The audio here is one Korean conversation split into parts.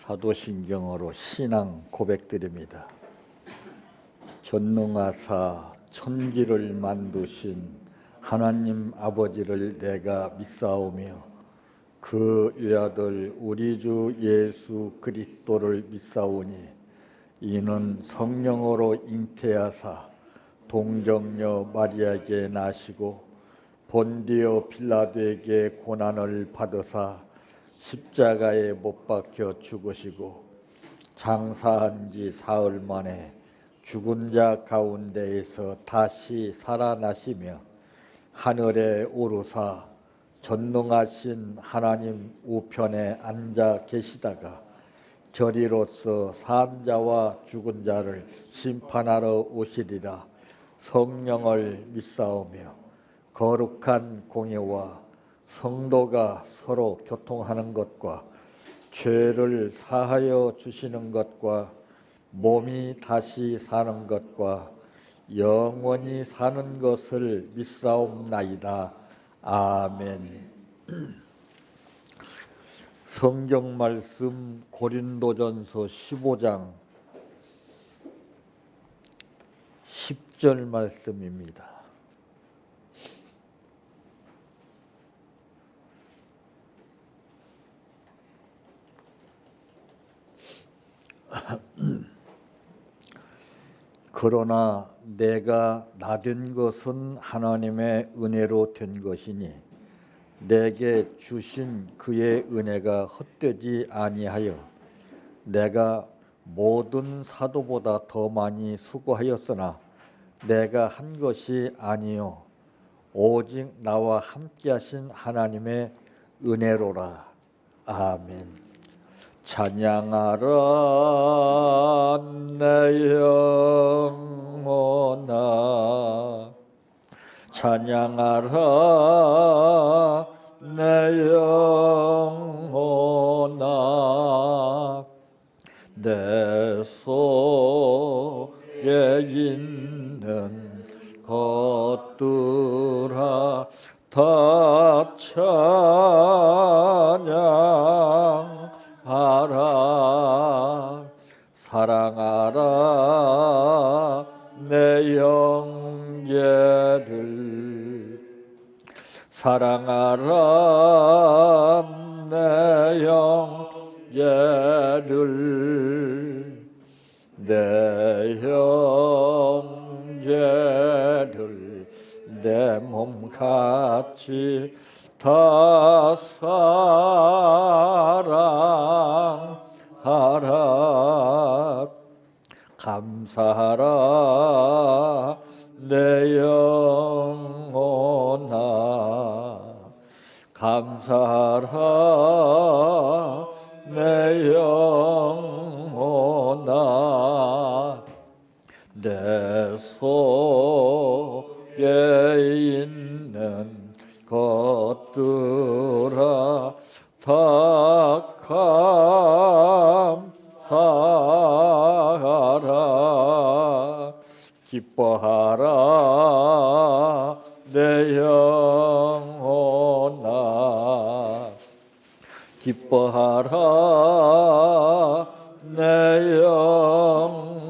사도신경으로 신앙 고백드립니다. 전능하사 천지를 만드신 하나님 아버지를 내가 믿사오며 그 외아들 우리 주 예수 그리스도를 믿사오니 이는 성령으로 잉태하사 동정녀 마리아에게 나시고 본디오 빌라도에게 고난을 받으사 십자가에 못 박혀 죽으시고 장사한 지 사흘 만에 죽은 자 가운데에서 다시 살아나시며 하늘에 오르사 전능하신 하나님 우편에 앉아 계시다가 저리로서 산 자와 죽은 자를 심판하러 오시리라. 성령을 믿사오며 거룩한 공예와 성도가 서로 교통하는 것과 죄를 사하여 주시는 것과 몸이 다시 사는 것과 영원히 사는 것을 믿사옵나이다. 아멘. 성경 말씀 고린도전서 15장 10절 말씀입니다. 그러나 내가 나된 것은 하나님의 은혜로 된 것이니 내게 주신 그의 은혜가 헛되지 아니하여 내가 모든 사도보다 더 많이 수고하였으나 내가 한 것이 아니요 오직 나와 함께하신 하나님의 은혜로라. 아멘. 찬양하라 내 영혼아, 찬양하라 내 영혼아, 내 속에 있는 것들아 다 찬양하라. 사랑하라 내 형제들, 사랑하라 내 형제들, 내 형제들 내 몸같이 다 사랑하라. 감사하라 내 영혼아, 감사하라 내 영혼아, 내 속에 있는 것들아 다 감사하라. 기뻐하라 내 영혼아, 기뻐하라 내 영혼아,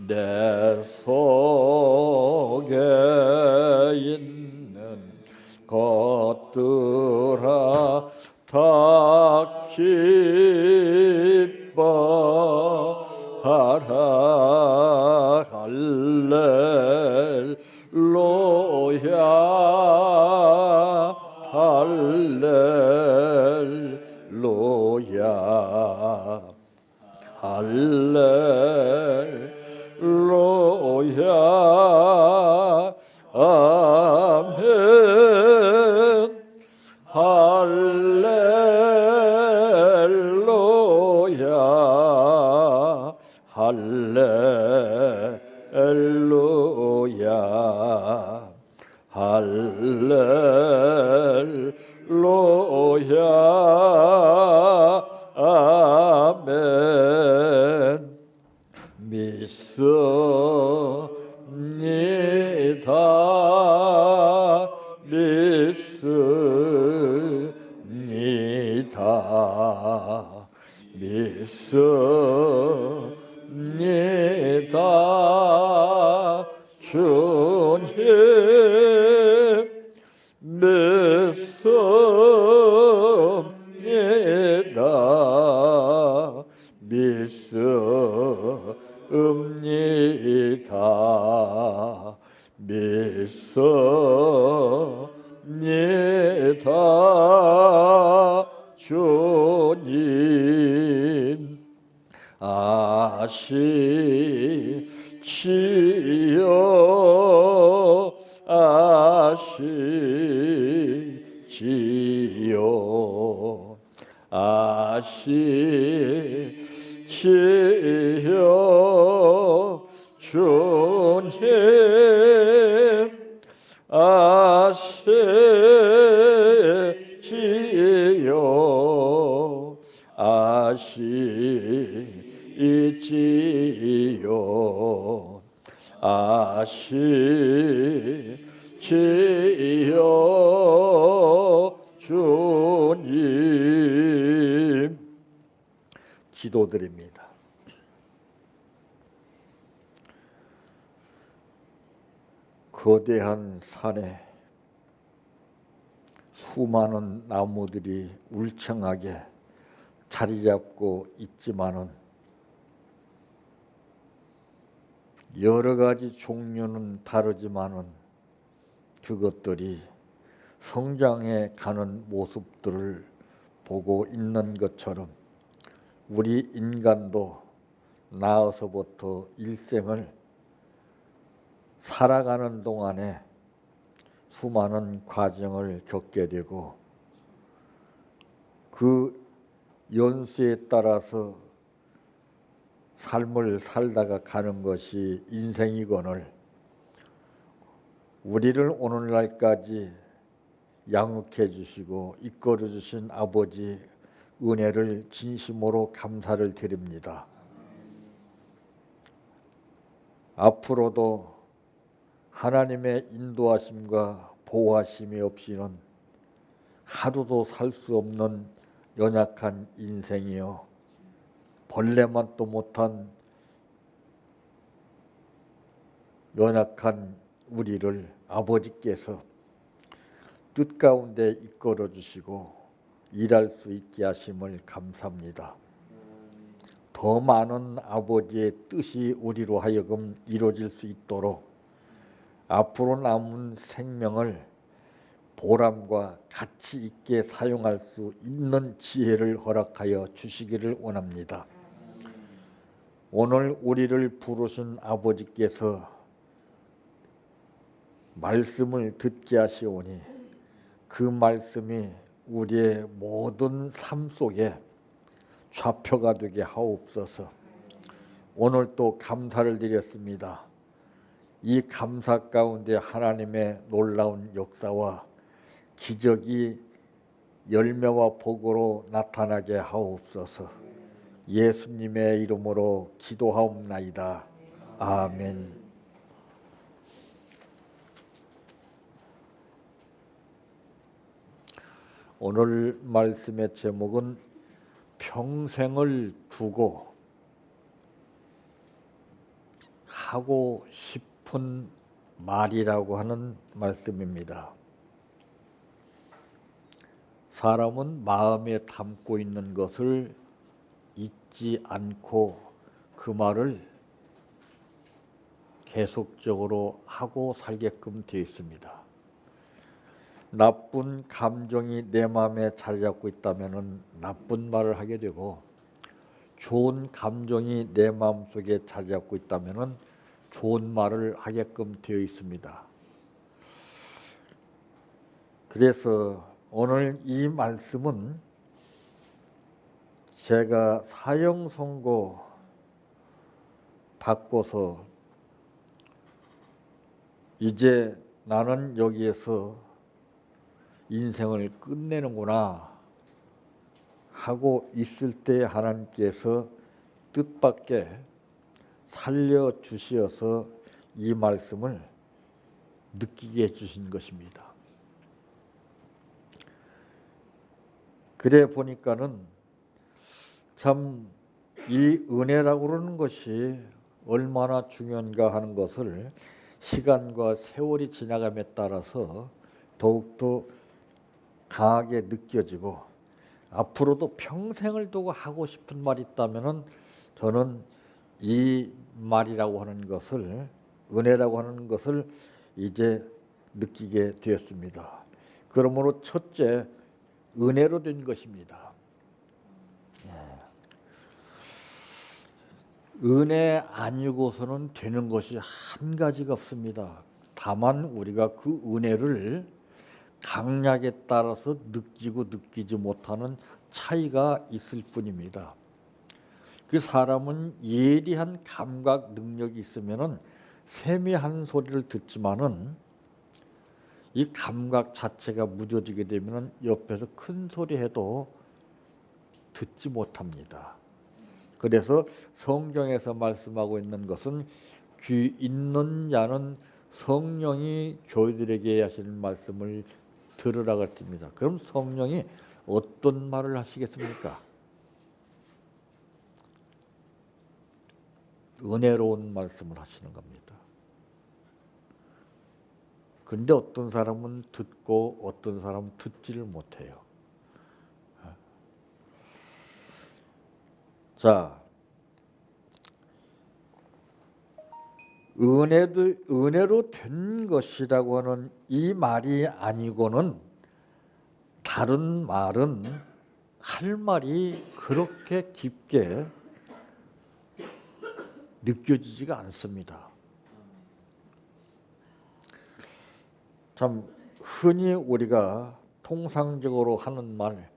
내 속에 있는 것들아 다 기뻐하라. 할렐루야, 할렐루야, 할렐루야. 아멘. 할렐루야, 할렐루야, 할렐루야. 아멘. 믿습니다, 믿습니다. 믿습니다. 주님 믿습니다. 믿습니다. 믿습니다. 주님 아시지요. 아시지요. 아시지요. 주님 아시지요. 아시지요. 아시지요. 주님 기도드립니다. 거대한 산에 수많은 나무들이 울창하게 자리 잡고 있지만은 여러 가지 종류는 다르지만은 그것들이 성장해 가는 모습들을 보고 있는 것처럼 우리 인간도 나서부터 일생을 살아가는 동안에 수많은 과정을 겪게 되고 그 연수에 따라서 삶을 살다가 가는 것이 인생이거늘 우리를 오늘날까지 양육해 주시고 이끌어 주신 아버지 은혜를 진심으로 감사를 드립니다. 앞으로도 하나님의 인도하심과 보호하심이 없이는 하루도 살 수 없는 연약한 인생이요 벌레만도 못한 연약한 우리를 아버지께서 뜻 가운데 이끌어 주시고 일할 수 있게 하심을 감사합니다. 더 많은 아버지의 뜻이 우리로 하여금 이루어질 수 있도록 앞으로 남은 생명을 보람과 가치 있게 사용할 수 있는 지혜를 허락하여 주시기를 원합니다. 오늘 우리를 부르신 아버지께서 말씀을 듣게 하시오니 그 말씀이 우리의 모든 삶 속에 좌표가 되게 하옵소서. 오늘 또 감사를 드렸습니다. 이 감사 가운데 하나님의 놀라운 역사와 기적이 열매와 복으로 나타나게 하옵소서. 예수님의 이름으로 기도하옵나이다. 아멘. 오늘 말씀의 제목은 평생을 두고 하고 싶은 말이라고 하는 말씀입니다. 사람은 마음에 담고 있는 것을 잊지 않고 그 말을 계속적으로 하고 살게끔 되어 있습니다. 나쁜 감정이 내 마음에 자리 잡고 있다면 나쁜 말을 하게 되고 좋은 감정이 내 마음속에 자리 잡고 있다면 좋은 말을 하게끔 되어 있습니다. 그래서 오늘 이 말씀은 제가 사형 선고 받고서 이제 나는 여기에서 인생을 끝내는구나 하고 있을 때 하나님께서 뜻밖에 살려주시어서 이 말씀을 느끼게 해주신 것입니다. 그래 보니까는 참 이 은혜라고 그러는 것이 얼마나 중요한가 하는 것을 시간과 세월이 지나감에 따라서 더욱더 강하게 느껴지고, 앞으로도 평생을 두고 하고 싶은 말이 있다면은 저는 이 말이라고 하는 것을, 은혜라고 하는 것을 이제 느끼게 되었습니다. 그러므로 첫째, 은혜로 된 것입니다. 은혜 아니고서는 되는 것이 한 가지가 없습니다. 다만 우리가 그 은혜를 강약에 따라서 느끼고 느끼지 못하는 차이가 있을 뿐입니다. 그 사람은 예리한 감각 능력이 있으면은 세미한 소리를 듣지만은 이 감각 자체가 무뎌지게 되면은 옆에서 큰 소리 해도 듣지 못합니다. 그래서 성경에서 말씀하고 있는 것은 귀 있는 자는 성령이 교회들에게 하시는 말씀을 들으라고 했습니다. 그럼 성령이 어떤 말을 하시겠습니까? 은혜로운 말씀을 하시는 겁니다. 그런데 어떤 사람은 듣고 어떤 사람은 듣지를 못해요. 자, 은혜로 된 것이라고 하는 이 말이 아니고는 다른 말은 할 말이 그렇게 깊게 느껴지지가 않습니다. 참 흔히 우리가 통상적으로 하는 말,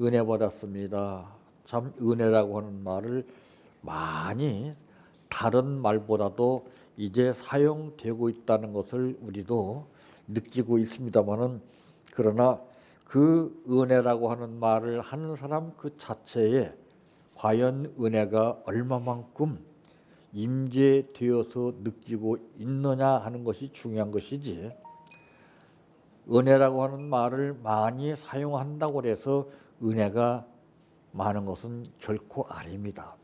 은혜 받았습니다. 참 은혜라고 하는 말을 많이 다른 말보다도 이제 사용되고 있다는 것을 우리도 느끼고 있습니다만은, 그러나 그 은혜라고 하는 말을 하는 사람 그 자체에 과연 은혜가 얼마만큼 임재되어서 느끼고 있느냐 하는 것이 중요한 것이지, 은혜라고 하는 말을 많이 사용한다고 해서 은혜가 많은 것은 결코 아닙니다.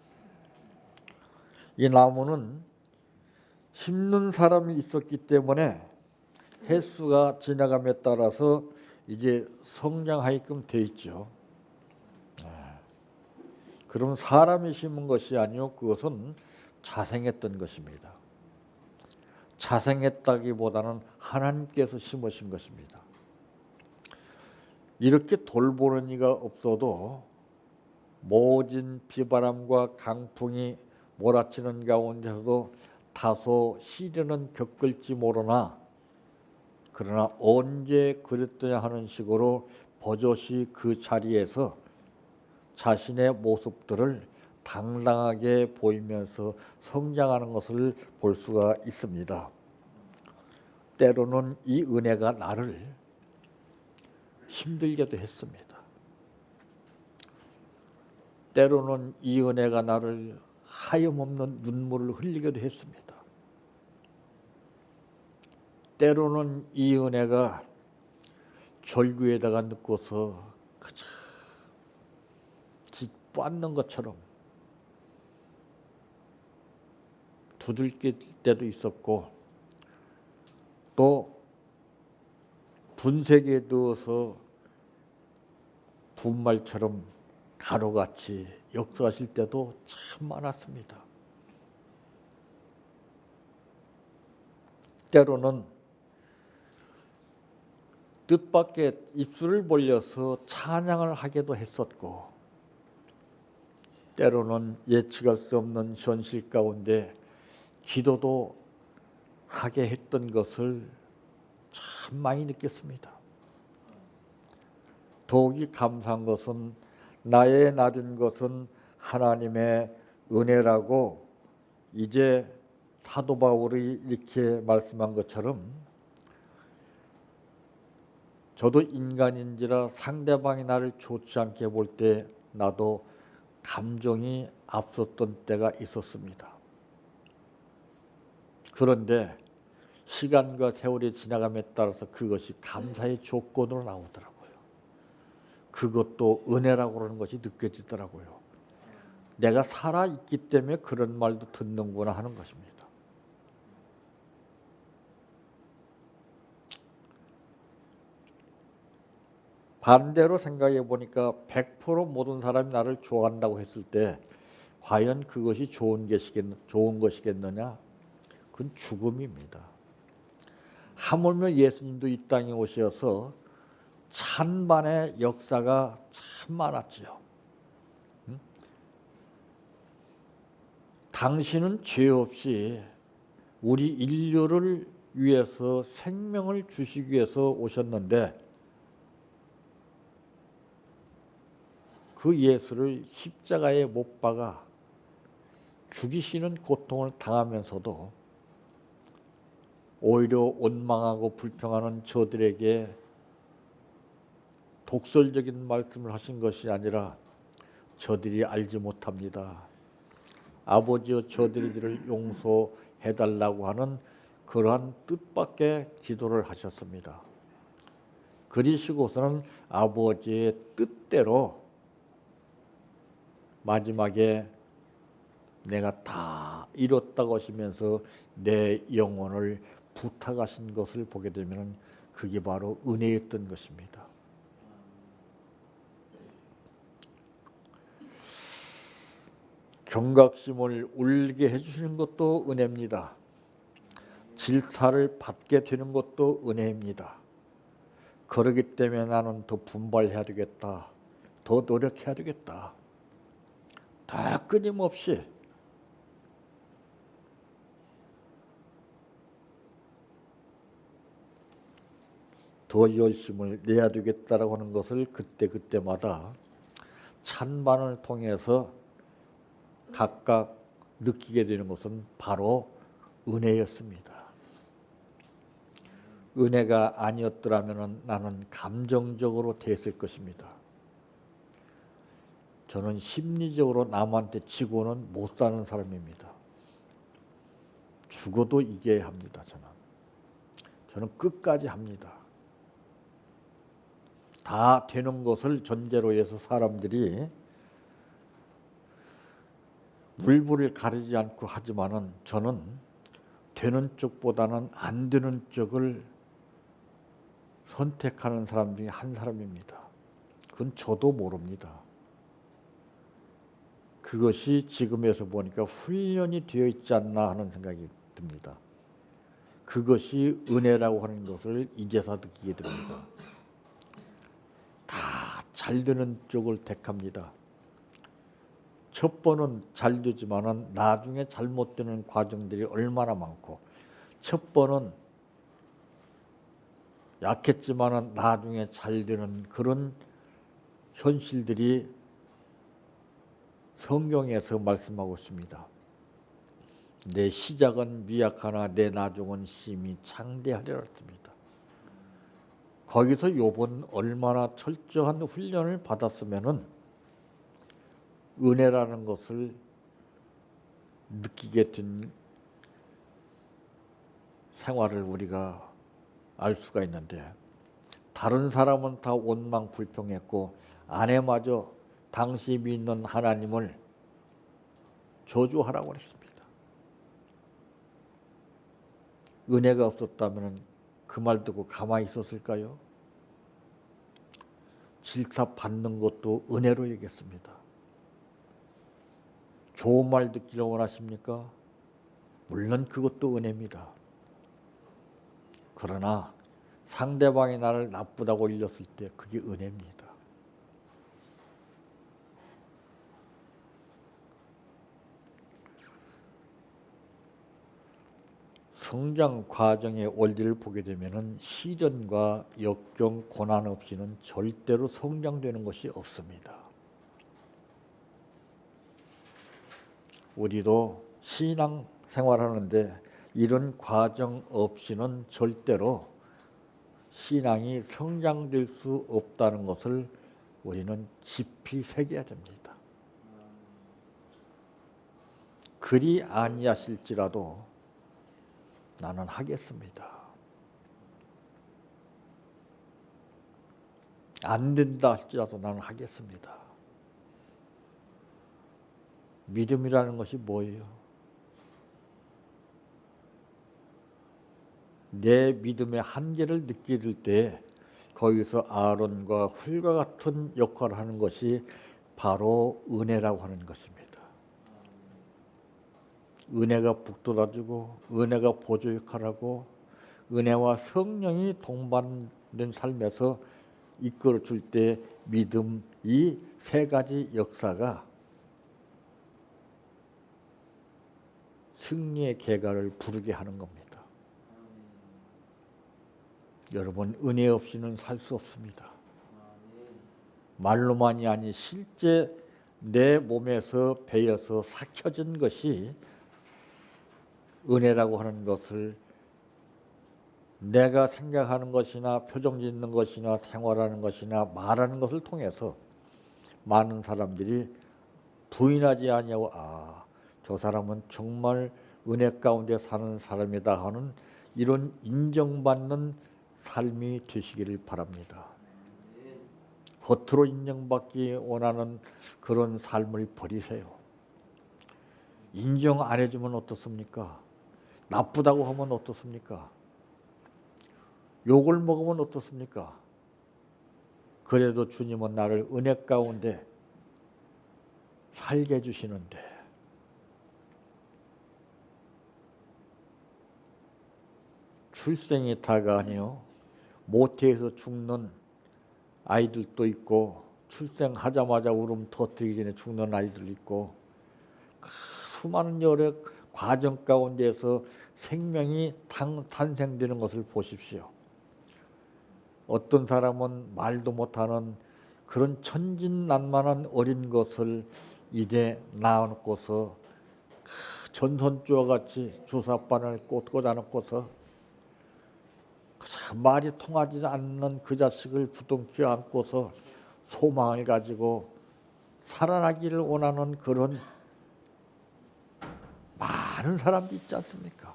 이 나무는 심는 사람이 있었기 때문에 횟수가 지나감에 따라서 이제 성장하게끔 돼 있죠. 그럼 사람이 심은 것이 아니요, 그것은 자생했던 것입니다. 자생했다기보다는 하나님께서 심으신 것입니다. 이렇게 돌보는 이가 없어도 모진 비바람과 강풍이 몰아치는 가운데서도 다소 시련은 겪을지 모르나, 그러나 언제 그랬더냐 하는 식으로 버젓이 그 자리에서 자신의 모습들을 당당하게 보이면서 성장하는 것을 볼 수가 있습니다. 때로는 이 은혜가 나를 힘들게도 했습니다. 때로는 이 은혜가 나를 하염없는 눈물을 흘리게도 했습니다. 때로는 이 은혜가 절규에다가 넣고서 그저 짓밟는 것처럼 두들길 때도 있었고, 또 분쇄기에 넣어서 분말처럼 가루같이 역사하실 때도 참 많았습니다. 때로는 뜻밖의 입술을 벌려서 찬양을 하기도 했었고, 때로는 예측할 수 없는 현실 가운데 기도도 하게 했던 것을 참 많이 느꼈습니다. 더욱이 감사한 것은 나의 낮은 것은 하나님의 은혜라고 이제 사도 바울이 이렇게 말씀한 것처럼, 저도 인간인지라 상대방이 나를 좋지 않게 볼 때 나도 감정이 앞섰던 때가 있었습니다. 그런데 시간과 세월이 지나감에 따라서 그것이 감사의 조건으로 나오더라고요. 그것도 은혜라고 하는 것이 느껴지더라고요. 내가 살아있기 때문에 그런 말도 듣는구나 하는 것입니다. 반대로 생각해 보니까 100% 모든 사람이 나를 좋아한다고 했을 때 과연 그것이 좋은 것이겠느냐? 그건 죽음입니다. 하물며 예수님도 이 땅에 오셔서 찬반의 역사가 참 많았지요. 당신은 죄 없이 우리 인류를 위해서 생명을 주시기 위해서 오셨는데 그 예수를 십자가에 못 박아 죽이시는 고통을 당하면서도 오히려 원망하고 불평하는 저들에게 독설적인 말씀을 하신 것이 아니라 저들이 알지 못합니다. 아버지여 저들이들을 용서해달라고 하는 그러한 뜻밖의 기도를 하셨습니다. 그리시고서는 아버지의 뜻대로 마지막에 내가 다 이뤘다고 하시면서 내 영혼을 부탁하신 것을 보게 되면 그게 바로 은혜였던 것입니다. 경각심을 울게 해주시는 것도 은혜입니다. 질타를 받게 되는 것도 은혜입니다. 그러기 때문에 나는 더 분발해야 되겠다. 더 노력해야 되겠다. 다 끊임없이 더 열심을 내야 되겠다라고 하는 것을 그때마다 찬반을 통해서 각각 느끼게 되는 것은 바로 은혜였습니다. 은혜가 아니었더라면 나는 감정적으로 대했을 것입니다. 저는 심리적으로 남한테 지고는 못 사는 사람입니다. 죽어도 이겨야 합니다. 저는 끝까지 합니다. 다 되는 것을 전제로 해서 사람들이 물불을 가리지 않고 하지만은 저는 되는 쪽보다는 안 되는 쪽을 선택하는 사람 중에 한 사람입니다. 그건 저도 모릅니다. 그것이 지금에서 보니까 훈련이 되어 있지 않나 하는 생각이 듭니다. 그것이 은혜라고 하는 것을 이제서 느끼게 됩니다. 다 잘 되는 쪽을 택합니다. 첫 번은 잘 되지만은 나중에 잘못되는 과정들이 얼마나 많고, 첫 번은 약했지만은 나중에 잘 되는 그런 현실들이 성경에서 말씀하고 있습니다. 내 시작은 미약하나 내 나중은 심히 창대하리라 했습니다. 거기서 욥은 얼마나 철저한 훈련을 받았으면은 은혜라는 것을 느끼게 된 생활을 우리가 알 수가 있는데, 다른 사람은 다 원망 불평했고 아내마저 당시 믿는 하나님을 저주하라고 했습니다. 은혜가 없었다면 그 말 듣고 가만히 있었을까요? 질타 받는 것도 은혜로 여겼습니다. 좋은 말 듣기를 원하십니까? 물론 그것도 은혜입니다. 그러나 상대방이 나를 나쁘다고 일렀을 때 그게 은혜입니다. 성장 과정의 원리를 보게 되면은 시련과 역경, 고난 없이는 절대로 성장되는 것이 없습니다. 우리도 신앙 생활하는데 이런 과정 없이는 절대로 신앙이 성장될 수 없다는 것을 우리는 깊이 새겨야 됩니다. 그리 아니하실지라도 나는 하겠습니다. 안 된다 할지라도 나는 하겠습니다. 믿음이라는 것이 뭐예요? 내 믿음의 한계를 느낄 때 거기서 아론과 훌과 같은 역할을 하는 것이 바로 은혜라고 하는 것입니다. 은혜가 북돋아주고 은혜가 보조 역할하고 은혜와 성령이 동반된 삶에서 이끌어 줄 때 믿음, 이 세 가지 역사가 승리의 계가를 부르게 하는 겁니다. 여러분, 은혜 없이는 살 수 없습니다. 말로만이 아니 실제 내 몸에서 배어서 삭혀진 것이 은혜라고 하는 것을 내가 생각하는 것이나 표정 짓는 것이나 생활하는 것이나 말하는 것을 통해서 많은 사람들이 부인하지 아니하고 저 사람은 정말 은혜 가운데 사는 사람이다 하는 이런 인정받는 삶이 되시기를 바랍니다. 겉으로 인정받기 원하는 그런 삶을 버리세요. 인정 안 해주면 어떻습니까? 나쁘다고 하면 어떻습니까? 욕을 먹으면 어떻습니까? 그래도 주님은 나를 은혜 가운데 살게 해주시는데 출생이 다가 아니요. 모태에서 죽는 아이들도 있고 출생하자마자 울음 터뜨리기 전에 죽는 아이들도 있고 수많은 여러 과정 가운데서 생명이 탄생되는 것을 보십시오. 어떤 사람은 말도 못하는 그런 천진난만한 어린 것을 이제 낳아놓고서 전선주와 같이 주사바늘 꽂아놓고서 말이 통하지 않는 그 자식을 부둥켜 안고서 소망을 가지고 살아나기를 원하는 그런 많은 사람들이 있지 않습니까?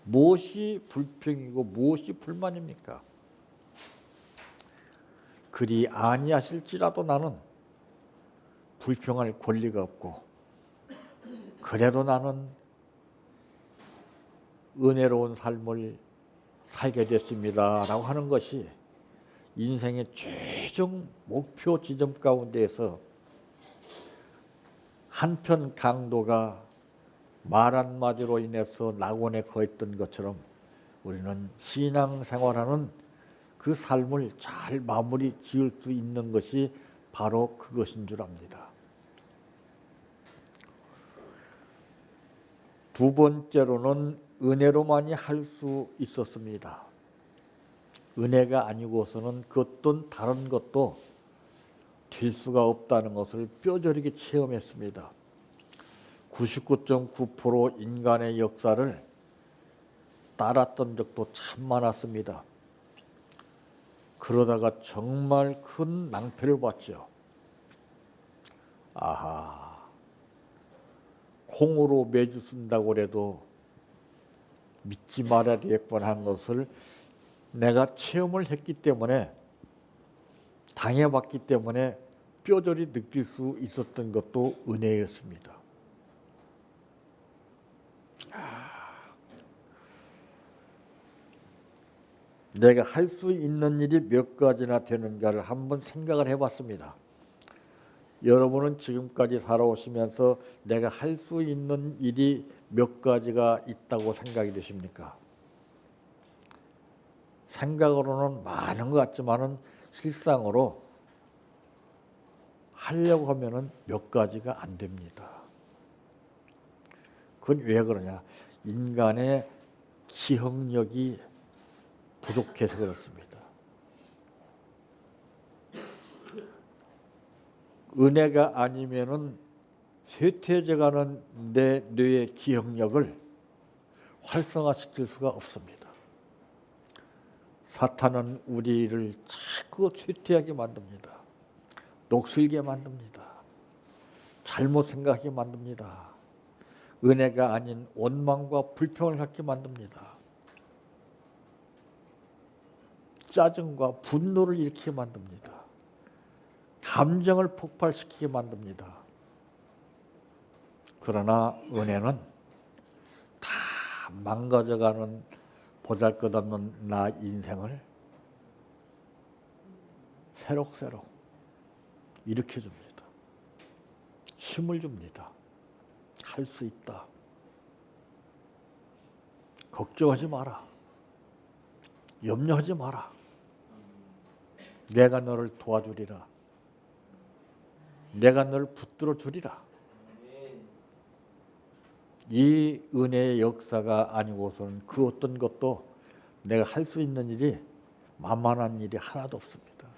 무엇이 불평이고 무엇이 불만입니까? 그리 아니하실지라도 나는 불평할 권리가 없고 그래도 나는 은혜로운 삶을 살게 됐습니다 라고 하는 것이 인생의 최종 목표 지점 가운데에서 한편 강도가 말 한마디로 인해서 낙원에 거했던 것처럼 우리는 신앙생활하는 그 삶을 잘 마무리 지을 수 있는 것이 바로 그것인 줄 압니다. 두 번째로는 은혜로만이 할 수 있었습니다. 은혜가 아니고서는 그 어떤 다른 것도 될 수가 없다는 것을 뼈저리게 체험했습니다. 99.9% 인간의 역사를 따랐던 적도 참 많았습니다. 그러다가 정말 큰 낭패를 봤죠. 콩으로 매주 쓴다고 해도 믿지 말아야 되겠구나 한 것을 내가 체험을 했기 때문에 당해봤기 때문에 뼈저리 느낄 수 있었던 것도 은혜였습니다. 내가 할 수 있는 일이 몇 가지나 되는가를 한번 생각을 해봤습니다. 여러분은 지금까지 살아오시면서 내가 할 수 있는 일이 몇 가지가 있다고 생각이 되십니까? 생각으로는 많은 것 같지만은 실상으로 하려고 하면은 몇 가지가 안 됩니다. 그건 왜 그러냐? 인간의 기억력이 부족해서 그렇습니다. 은혜가 아니면은 쇠퇴해져가는 내 뇌의 기억력을 활성화시킬 수가 없습니다. 사탄은 우리를 자꾸 쇠퇴하게 만듭니다. 녹슬게 만듭니다. 잘못 생각하게 만듭니다. 은혜가 아닌 원망과 불평을 갖게 만듭니다. 짜증과 분노를 일으키게 만듭니다. 감정을 폭발시키게 만듭니다. 그러나 은혜는 다 망가져가는 보잘것없는 나 인생을 새록새록 일으켜줍니다. 힘을 줍니다. 할 수 있다. 걱정하지 마라. 염려하지 마라. 내가 너를 도와주리라. 내가 너를 붙들어 주리라. 이 은혜의 역사가 아니고서는 그 어떤 것도 내가 할 수 있는 일이 만만한 일이 하나도 없습니다.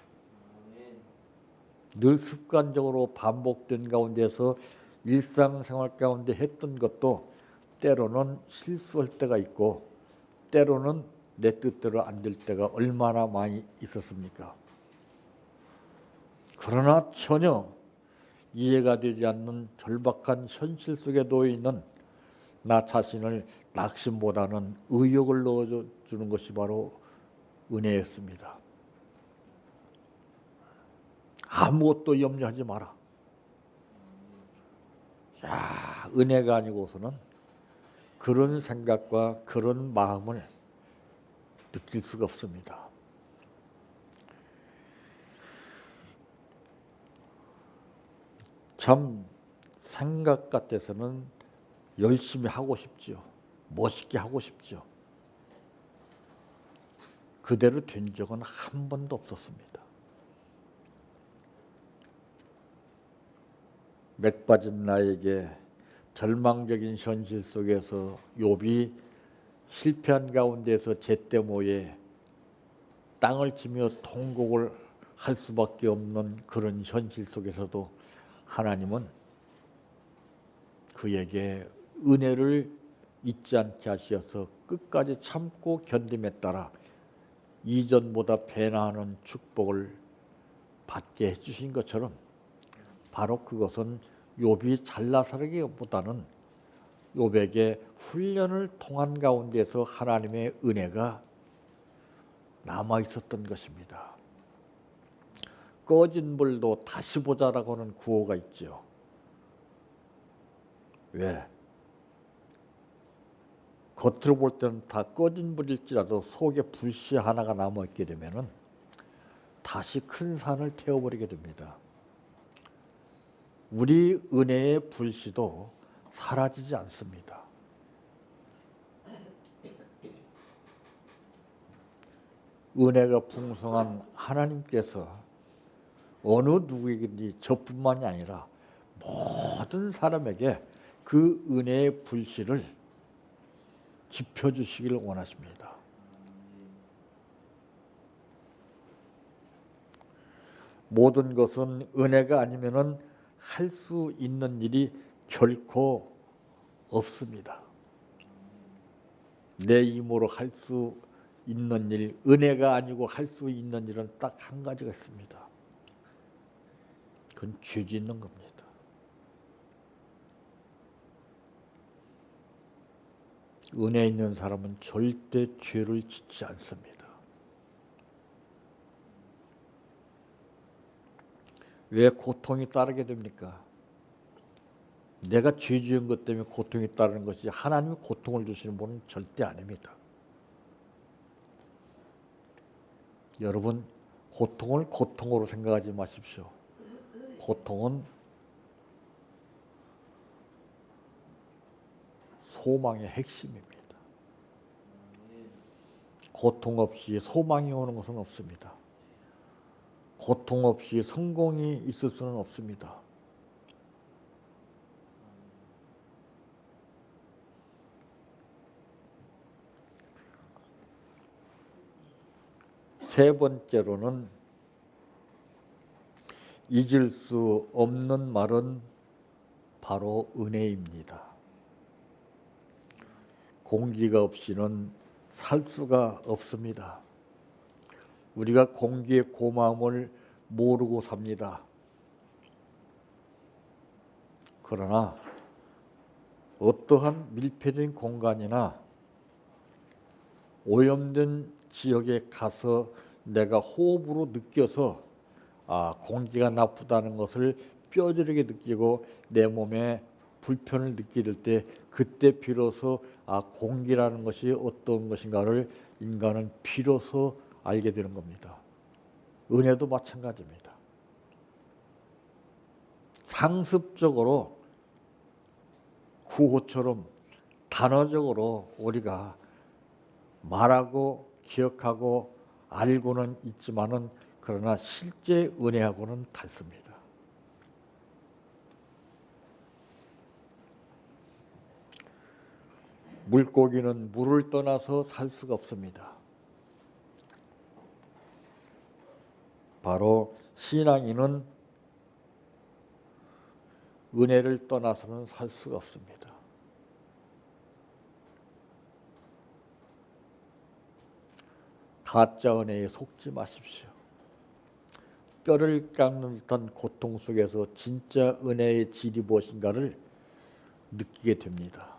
늘 습관적으로 반복된 가운데서 일상생활 가운데 했던 것도 때로는 실수할 때가 있고 때로는 내 뜻대로 안 될 때가 얼마나 많이 있었습니까? 그러나 전혀 이해가 되지 않는 절박한 현실 속에 놓여 있는 나 자신을 낙심보다는 의욕을 넣어주는 것이 바로 은혜였습니다. 아무것도 염려하지 마라. 야, 은혜가 아니고서는 그런 생각과 그런 마음을 느낄 수가 없습니다. 참 생각 같아서는 열심히 하고 싶죠. 멋있게 하고 싶죠. 그대로 된 적은 한 번도 없었습니다. 맥 빠진 나에게 절망적인 현실 속에서 욥이 실패한 가운데서 제때 모에 땅을 치며 통곡을 할 수밖에 없는 그런 현실 속에서도 하나님은 그에게 은혜를 잊지 않게 하셔서 끝까지 참고 견딤에 따라 이전보다 배나하는 축복을 받게 해주신 것처럼 바로 그것은 욥이 잘나서기보다는 욥에게 훈련을 통한 가운데서 하나님의 은혜가 남아 있었던 것입니다. 꺼진 불도 다시 보자라고 하는 구호가 있죠. 왜? 겉으로 볼 때는 다 꺼진 불일지라도 속에 불씨 하나가 남아있게 되면은 다시 큰 산을 태워버리게 됩니다. 우리 은혜의 불씨도 사라지지 않습니다. 은혜가 풍성한 하나님께서 어느 누구에게든지 저뿐만이 아니라 모든 사람에게 그 은혜의 불씨를 지펴주시기를 원하십니다. 모든 것은 은혜가 아니면은 할 수 있는 일이 결코 없습니다. 내 힘으로 할 수 있는 일, 은혜가 아니고 할 수 있는 일은 딱 한 가지가 있습니다. 그건 죄 짓는 겁니다. 은혜 있는 사람은 절대 죄를 짓지 않습니다. 왜 고통이 따르게 됩니까? 내가 죄 지은 것 때문에 고통이 따르는 것이 하나님이 고통을 주시는 분은 절대 아닙니다. 여러분, 고통을 고통으로 생각하지 마십시오. 고통은 소망의 핵심입니다. 고통 없이 소망이 오는 것은 없습니다. 고통 없이 성공이 있을 수는 없습니다. 세 번째로는 잊을 수 없는 말은 바로 은혜입니다. 공기가 없이는 살 수가 없습니다. 우리가 공기의 고마움을 모르고 삽니다. 그러나 어떠한 밀폐된 공간이나 오염된 지역에 가서 내가 호흡으로 느껴서 공기가 나쁘다는 것을 뼈저리게 느끼고 내 몸에 불편을 느낄 때 그때 비로소 공기라는 것이 어떤 것인가를 인간은 비로소 알게 되는 겁니다. 은혜도 마찬가지입니다. 상습적으로 구호처럼 단어적으로 우리가 말하고 기억하고 알고는 있지만은 그러나 실제 은혜하고는 같습니다. 물고기는 물을 떠나서 살 수가 없습니다. 바로 신앙인은 은혜를 떠나서는 살 수가 없습니다. 가짜 은혜에 속지 마십시오. 뼈를 깎는 듯한 고통 속에서 진짜 은혜의 질이 무엇인가를 느끼게 됩니다.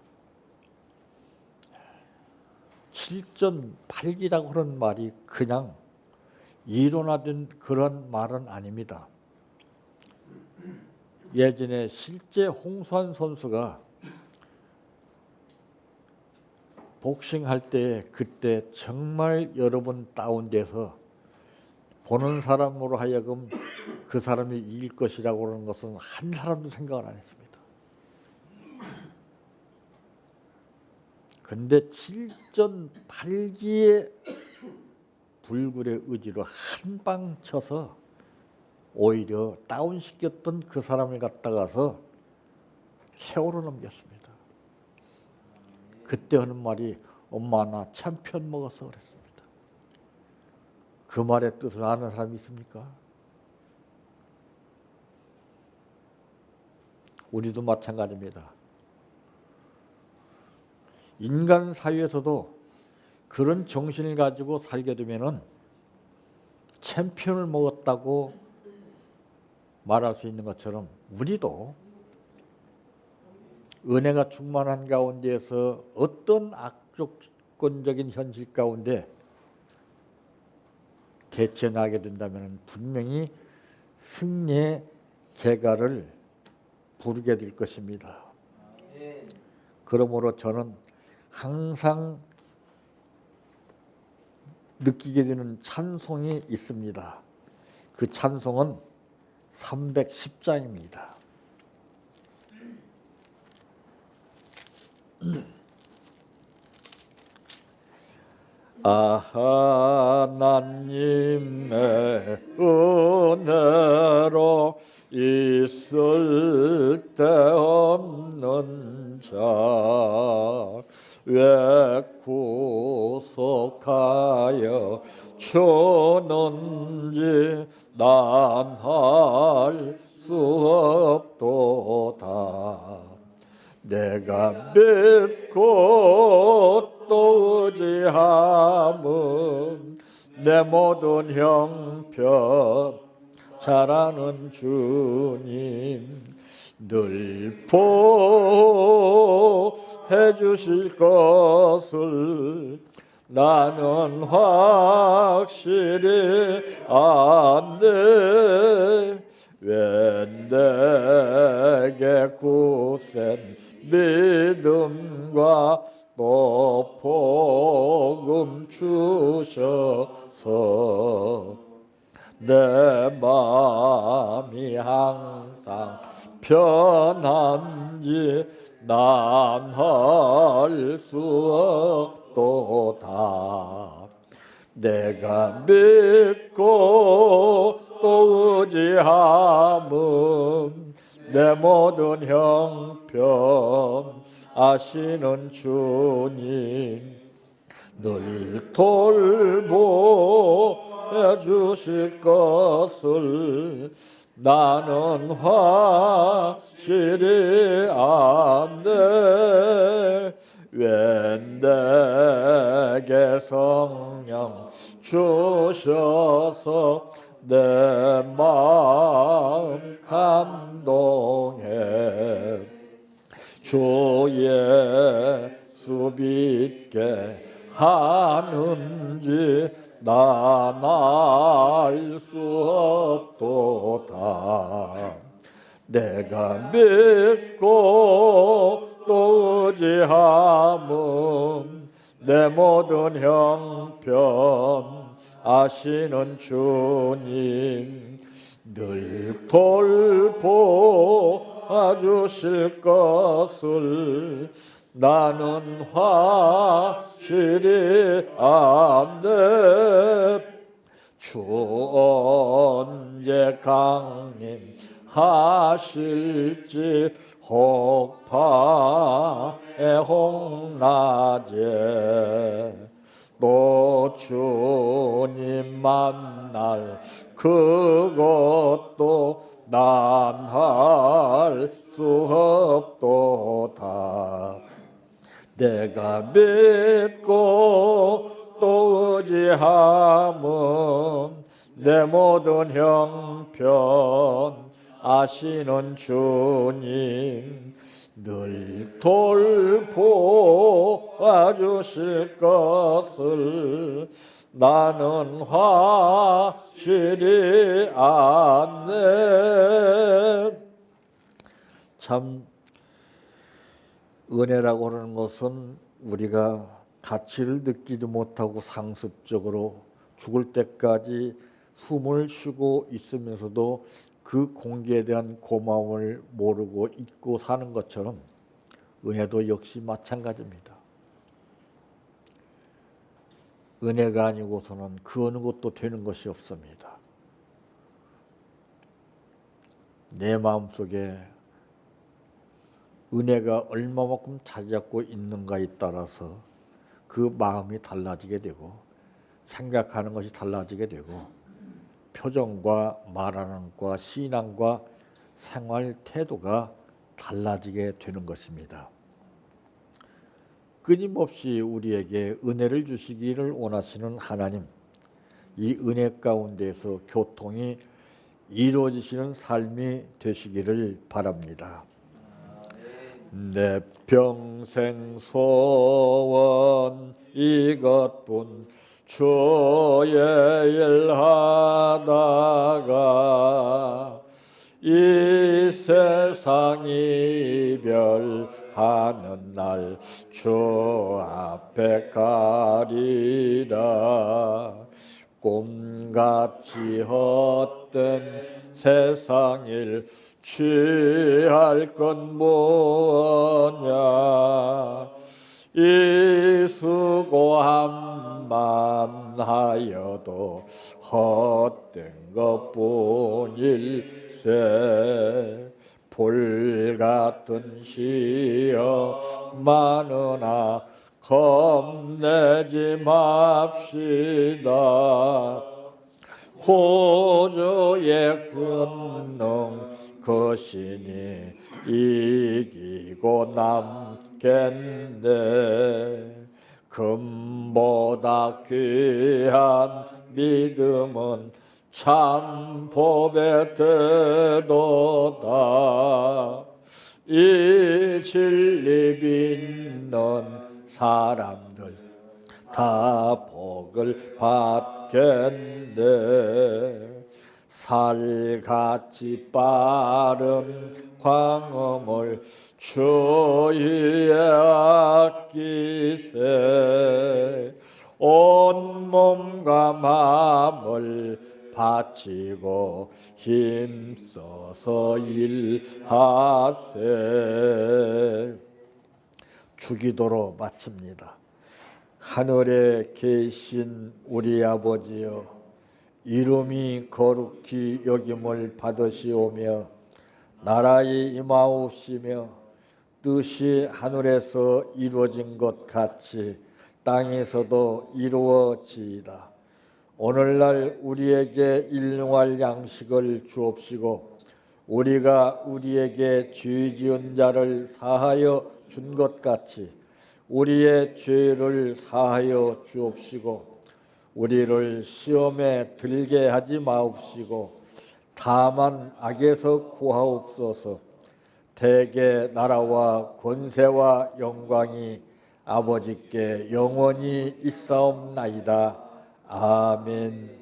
칠전팔기라고 하는 말이 그냥 이론화된 그런 말은 아닙니다. 예전에 실제 홍수환 선수가 복싱할 때 그때 정말 여러 번 다운돼서 보는 사람으로 하여금 그 사람이 이길 것이라고 하는 것은 한 사람도 생각을 안 했습니다. 근데 칠전팔기의 불굴의 의지로 한 방 쳐서 오히려 다운시켰던 그 사람을 갖다가서 KO로 넘겼습니다. 그때 하는 말이 엄마 나 챔피언 먹었어 그랬습니다. 그 말의 뜻을 아는 사람이 있습니까? 우리도 마찬가지입니다. 인간 사회에서도 그런 정신을 가지고 살게 되면은 챔피언을 먹었다고 말할 수 있는 것처럼 우리도 은혜가 충만한 가운데에서 어떤 악조건적인 현실 가운데 대처하게 된다면 분명히 승리의 개가를 부르게 될 것입니다. 그러므로 저는 항상 느끼게 되는 찬송이 있습니다. 그 찬송은 310장입니다. 하나님의 은혜로 있을 데 없는 자 왜 구속하여 주는지 난 할 수 없도다. 내가 믿고 또 의지함은 내 모든 형편 잘 아는 주님 늘 보해 주실 것을 나는 확실히 안돼. 왜 내게 굳센 믿음과 또 복음 주셔서 내 마음이 항상 편한지 난 할 수 없도다. 내가 믿고 또 의지함은 내 모든 형편 아시는 주님 늘 돌보해 주실 것을 나는 확실히 안돼. 왜 내게 성령 주셔서 내 마음 감동해 주 예수 믿게 하는지 난 알 수 없도다. 내가 믿고 또 의지함은 내 모든 형편 아시는 주님 늘 돌보아 주실 것을 나는 확실히 안네. 주 언제 강림하실지 혹파의 홍낮에 또 주님 만날 그것도 난 할 수 없도다. 내가 믿고 또 의지함은 내 모든 형편 아시는 주님 늘 돌보아 주실 것을 나는 확실히 안네. 참 은혜라고 하는 것은 우리가 가치를 느끼지 못하고 상습적으로 죽을 때까지 숨을 쉬고 있으면서도 그 공기에 대한 고마움을 모르고 잊고 사는 것처럼 은혜도 역시 마찬가지입니다. 은혜가 아니고서는 그 어느 것도 되는 것이 없습니다. 내 마음속에 은혜가 얼마만큼 자리 잡고 있는가에 따라서 그 마음이 달라지게 되고 생각하는 것이 달라지게 되고 표정과 말하는 것과 신앙과 생활 태도가 달라지게 되는 것입니다. 끊임없이 우리에게 은혜를 주시기를 원하시는 하나님, 이 은혜 가운데서 교통이 이루어지시는 삶이 되시기를 바랍니다. 내 평생 소원 이것뿐 주의 일 하다가 이 세상 이별하는 날 주 앞에 가리라. 꿈같이 헛된 세상 일 취할 건 뭐냐. 이 수고함만 하여도 헛된 것뿐일세. 불같은 시험 많으나 겁내지 맙시다. 구주의 권능 그 신이 이기고 남겠네. 금보다 귀한 믿음은 참 법의 태도다. 이 진리 믿는 사람들 다 복을 받겠네. 살같이 빠른 광음을 주위에 아끼세. 온 몸과 마음을 바치고 힘써서 일하세. 주기도로 마칩니다. 하늘에 계신 우리 아버지여, 이름이 거룩히 여김을 받으시오며 나라의 임하옵시며 뜻이 하늘에서 이루어진 것 같이 땅에서도 이루어지이다. 오늘날 우리에게 일용할 양식을 주옵시고 우리가 우리에게 죄 지은 자를 사하여 준 것 같이 우리의 죄를 사하여 주옵시고 우리를 시험에 들게 하지 마옵시고 다만 악에서 구하옵소서. 대개 나라와 권세와 영광이 아버지께 영원히 있사옵나이다. 아멘.